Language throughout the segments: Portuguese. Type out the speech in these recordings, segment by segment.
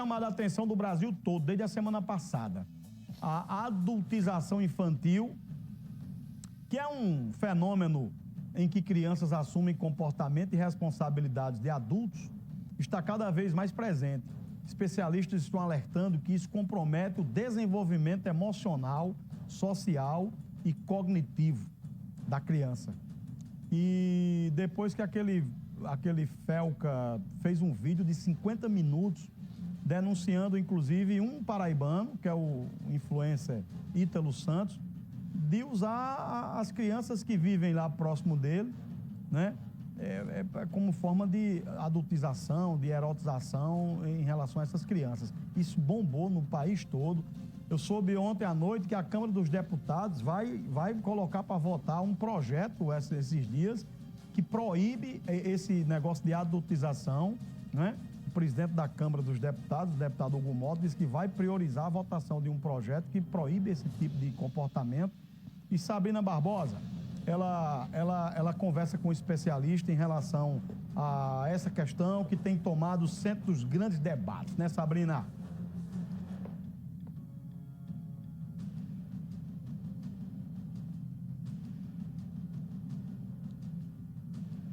Chamado a atenção do Brasil todo, desde a semana passada. A adultização infantil, que é um fenômeno em que crianças assumem comportamento e responsabilidades de adultos, está cada vez mais presente. Especialistas estão alertando que isso compromete o desenvolvimento emocional, social e cognitivo da criança. E depois que aquele Felca fez um vídeo de 50 minutos denunciando, inclusive, um paraibano, que é o influencer Ítalo Santos, de usar as crianças que vivem lá próximo dele, né, como forma de adultização, de erotização em relação a essas crianças. Isso bombou no país todo. Eu soube ontem à noite que a Câmara dos Deputados vai colocar para votar um projeto esses dias que proíbe esse negócio de adultização, né? O presidente da Câmara dos Deputados, o deputado Hugo Mota, disse que vai priorizar a votação de um projeto que proíbe esse tipo de comportamento. E Sabrina Barbosa, ela conversa com um especialista em relação a essa questão que tem tomado o centro dos grandes debates, né, Sabrina?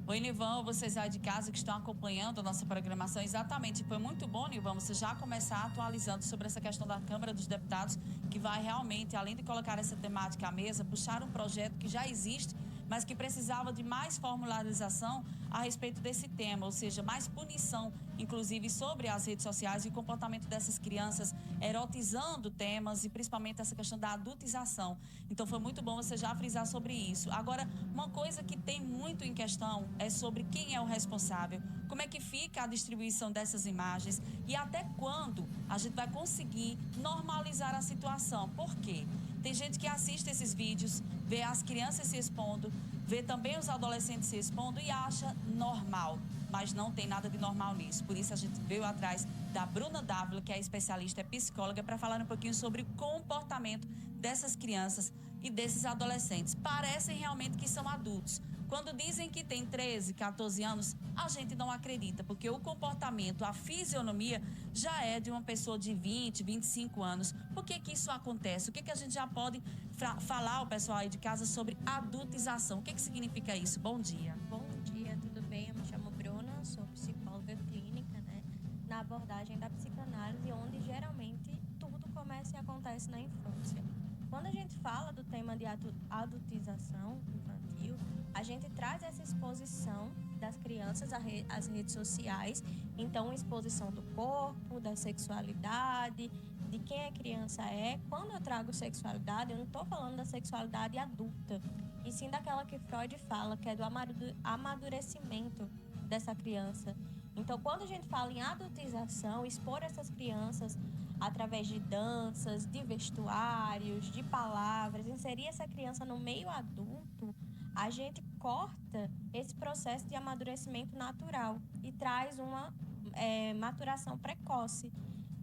Oi, Nilvan, vocês aí de casa que estão acompanhando a nossa programação, exatamente, foi muito bom, Nilvan, você já começar atualizando sobre essa questão da Câmara dos Deputados, que vai realmente, além de colocar essa temática à mesa, puxar um projeto que já existe, mas que precisava de mais formularização a respeito desse tema, ou seja, mais punição, inclusive, sobre as redes sociais e o comportamento dessas crianças, erotizando temas e principalmente essa questão da adultização. Então, foi muito bom você já frisar sobre isso. Agora, uma coisa que tem muito em questão é sobre quem é o responsável, como é que fica a distribuição dessas imagens e até quando a gente vai conseguir normalizar a situação. Por quê? Tem gente que assiste esses vídeos, vê as crianças se expondo, vê também os adolescentes se expondo e acha normal, mas não tem nada de normal nisso. Por isso a gente veio atrás da Bruna Dávila, que é especialista, é psicóloga, para falar um pouquinho sobre o comportamento dessas crianças e desses adolescentes. Parecem realmente que são adultos. Quando dizem que tem 13, 14 anos, a gente não acredita, porque o comportamento, a fisionomia já é de uma pessoa de 20, 25 anos. Por que que isso acontece? O que que a gente já pode falar ao pessoal aí de casa sobre adultização? O que que significa isso? Bom dia. Bom dia, tudo bem? Eu me chamo Bruna, sou psicóloga clínica, né? Na abordagem da psicanálise, onde geralmente tudo começa e acontece na infância. Quando a gente fala do tema de adultização infantil, a gente traz essa exposição das crianças às redes sociais. Então, exposição do corpo, da sexualidade, de quem a criança é. Quando eu trago sexualidade, eu não estou falando da sexualidade adulta, e sim daquela que Freud fala, que é do amadurecimento dessa criança. Então, quando a gente fala em adultização, expor essas crianças através de danças, de vestuários, de palavras, inserir essa criança no meio adulto, a gente corta esse processo de amadurecimento natural e traz uma maturação precoce,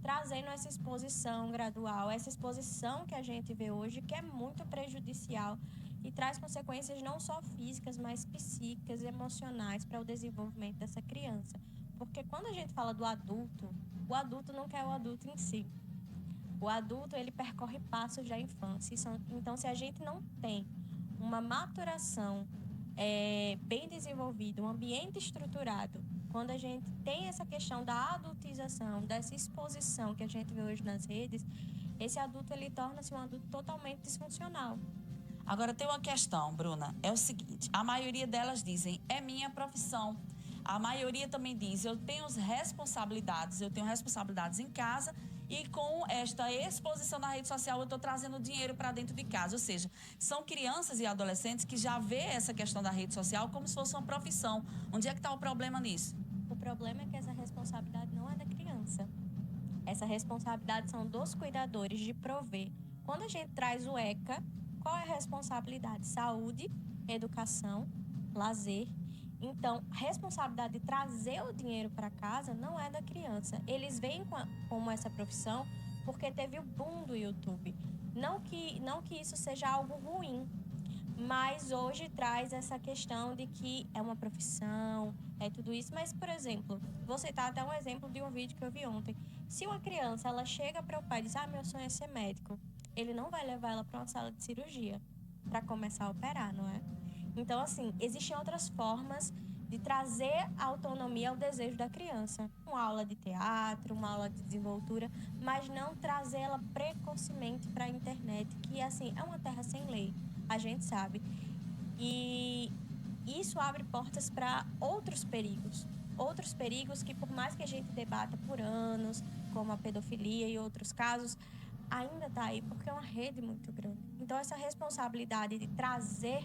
trazendo essa exposição gradual, essa exposição que a gente vê hoje, que é muito prejudicial e traz consequências não só físicas, mas psíquicas e emocionais para o desenvolvimento dessa criança. Porque quando a gente fala do adulto, o adulto não quer o adulto em si. O adulto, ele percorre passos da infância. Então, se a gente não tem uma maturação bem desenvolvida, um ambiente estruturado, quando a gente tem essa questão da adultização, dessa exposição que a gente vê hoje nas redes, esse adulto, ele torna-se um adulto totalmente disfuncional. Agora, tem uma questão, Bruna, é o seguinte, a maioria delas dizem, é minha profissão. A maioria também diz, eu tenho responsabilidades em casa e com esta exposição na rede social eu estou trazendo dinheiro para dentro de casa. Ou seja, são crianças e adolescentes que já vê essa questão da rede social como se fosse uma profissão. Onde é que está o problema nisso? O problema é que essa responsabilidade não é da criança. Essa responsabilidade são dos cuidadores de prover. Quando a gente traz o ECA, qual é a responsabilidade? Saúde, educação, lazer. Então, a responsabilidade de trazer o dinheiro para casa não é da criança. Eles veem como essa profissão porque teve o boom do YouTube. Não que isso seja algo ruim, Mas hoje traz essa questão de que é uma profissão, é tudo isso. Mas, por exemplo, vou citar até um exemplo de um vídeo que eu vi ontem. Se uma criança, ela chega para o pai e diz, meu sonho é ser médico, ele não vai levar ela para uma sala de cirurgia para começar a operar, não é? Então, assim, existem outras formas de trazer a autonomia ao desejo da criança. Uma aula de teatro, uma aula de desenvoltura, mas não trazê-la precocemente para a internet, que, assim, é uma terra sem lei. A gente sabe. E isso abre portas para outros perigos. Outros perigos que, por mais que a gente debata por anos, como a pedofilia e outros casos, ainda está aí porque é uma rede muito grande. Então, essa responsabilidade de trazer,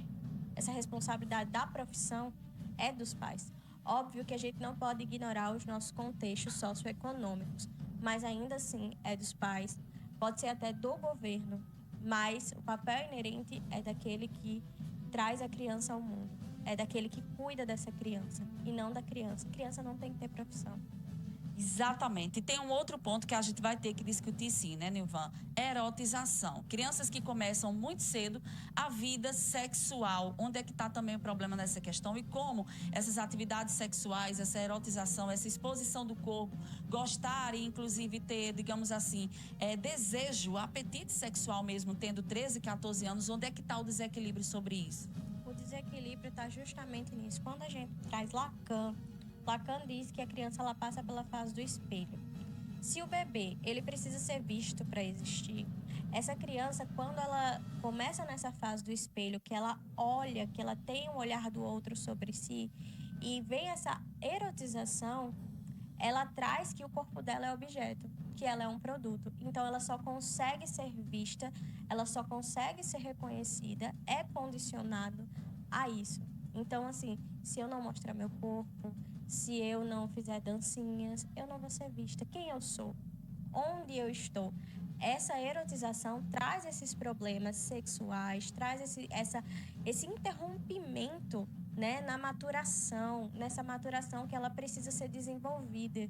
essa responsabilidade da profissão é dos pais. Óbvio que a gente não pode ignorar os nossos contextos socioeconômicos, mas ainda assim é dos pais, pode ser até do governo, mas o papel inerente é daquele que traz a criança ao mundo, é daquele que cuida dessa criança e não da criança. A criança não tem que ter profissão. Exatamente. E tem um outro ponto que a gente vai ter que discutir sim, né, Nilvan? Erotização. Crianças que começam muito cedo a vida sexual. Onde é que está também o problema nessa questão? E como essas atividades sexuais, essa erotização, essa exposição do corpo, gostar e inclusive ter, digamos assim, desejo, apetite sexual mesmo, tendo 13, 14 anos, onde é que está o desequilíbrio sobre isso? O desequilíbrio está justamente nisso. Quando a gente traz Lacan diz que a criança ela passa pela fase do espelho. Se o bebê ele precisa ser visto para existir, essa criança, quando ela começa nessa fase do espelho, que ela olha, que ela tem um olhar do outro sobre si, e vem essa erotização, ela traz que o corpo dela é objeto, que ela é um produto. Então, ela só consegue ser vista, ela só consegue ser reconhecida, é condicionado a isso. Então, assim, se eu não mostrar meu corpo, se eu não fizer dancinhas, eu não vou ser vista. Quem eu sou? Onde eu estou? Essa erotização traz esses problemas sexuais, traz esse interrompimento, né, na maturação, nessa maturação que ela precisa ser desenvolvida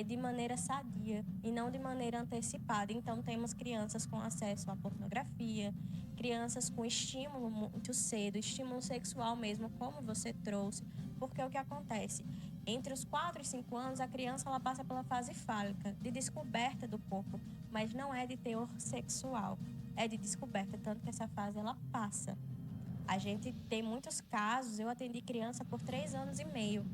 de maneira sadia e não de maneira antecipada. Então, temos crianças com acesso à pornografia, crianças com estímulo muito cedo, estímulo sexual mesmo, como você trouxe, porque o que acontece? Entre os 4 e 5 anos, a criança ela passa pela fase fálica, de descoberta do corpo, mas não é de teor sexual, é de descoberta, tanto que essa fase ela passa. A gente tem muitos casos, eu atendi criança por 3 anos e meio.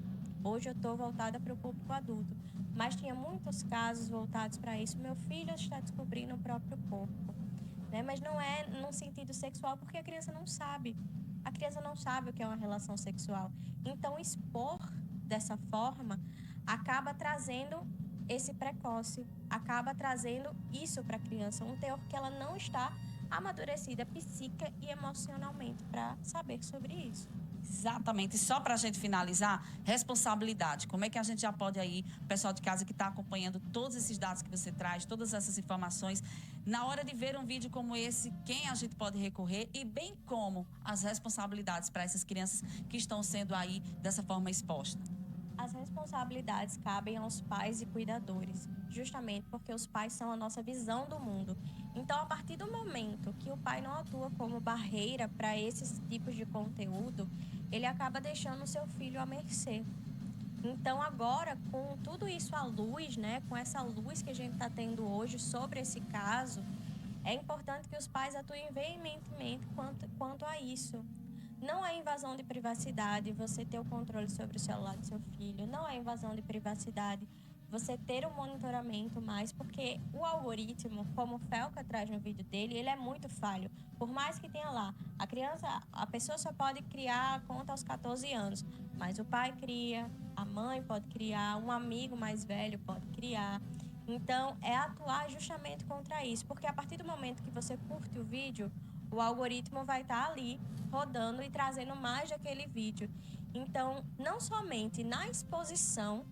Hoje eu estou voltada para o público adulto, mas tinha muitos casos voltados para isso. Meu filho está descobrindo o próprio corpo, né? Mas não é num sentido sexual, porque a criança não sabe. A criança não sabe o que é uma relação sexual. Então, expor dessa forma acaba trazendo esse precoce, acaba trazendo isso para a criança, um teor que ela não está amadurecida psíquica e emocionalmente para saber sobre isso. Exatamente. E só para a gente finalizar, responsabilidade. Como é que a gente já pode aí, o pessoal de casa que está acompanhando todos esses dados que você traz, todas essas informações, na hora de ver um vídeo como esse, quem a gente pode recorrer e bem como as responsabilidades para essas crianças que estão sendo aí dessa forma expostas? As responsabilidades cabem aos pais e cuidadores, justamente porque os pais são a nossa visão do mundo. Então, a partir do momento que o pai não atua como barreira para esses tipos de conteúdo, ele acaba deixando o seu filho à mercê. Então, agora, com tudo isso à luz, né, com essa luz que a gente está tendo hoje sobre esse caso, é importante que os pais atuem veementemente quanto a isso. Não é invasão de privacidade você ter o controle sobre o celular do seu filho. Não é invasão de privacidade você ter um monitoramento mais, porque o algoritmo, como o Felca traz no vídeo dele, ele é muito falho. Por mais que tenha lá, a pessoa só pode criar a conta aos 14 anos, mas o pai cria, a mãe pode criar, um amigo mais velho pode criar. Então, é atuar justamente contra isso, porque a partir do momento que você curte o vídeo, o algoritmo vai estar ali rodando e trazendo mais daquele vídeo. Então, não somente na exposição,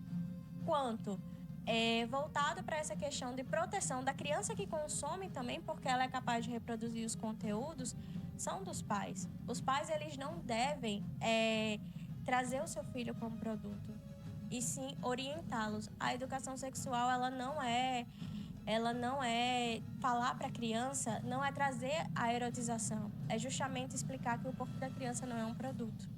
quanto voltado para essa questão de proteção da criança que consome também, porque ela é capaz de reproduzir os conteúdos, são dos pais. Os pais, eles não devem trazer o seu filho como produto, e sim orientá-los. A educação sexual, ela não é ela não é falar para a criança, não é trazer a erotização, é justamente explicar que o corpo da criança não é um produto.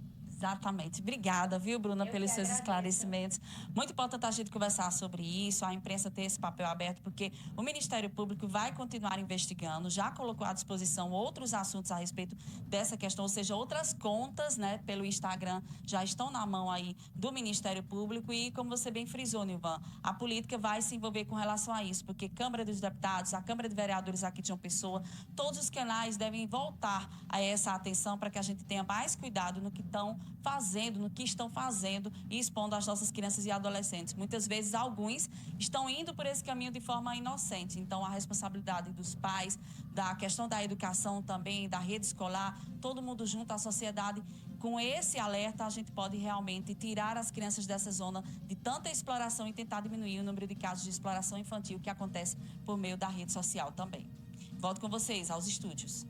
Exatamente. Obrigada, viu, Bruna, pelos seus esclarecimentos. Muito importante a gente conversar sobre isso, a imprensa ter esse papel aberto, porque o Ministério Público vai continuar investigando, já colocou à disposição outros assuntos a respeito dessa questão, ou seja, outras contas, né, pelo Instagram já estão na mão aí do Ministério Público e, como você bem frisou, Nilvan, a política vai se envolver com relação a isso, porque Câmara dos Deputados, a Câmara de Vereadores aqui de João Pessoa, todos os canais devem voltar a essa atenção para que a gente tenha mais cuidado no que estão fazendo e expondo às nossas crianças e adolescentes. Muitas vezes, alguns estão indo por esse caminho de forma inocente. Então, a responsabilidade dos pais, da questão da educação também, da rede escolar, todo mundo junto, a sociedade. Com esse alerta, a gente pode realmente tirar as crianças dessa zona de tanta exploração e tentar diminuir o número de casos de exploração infantil que acontece por meio da rede social também. Volto com vocês aos estúdios.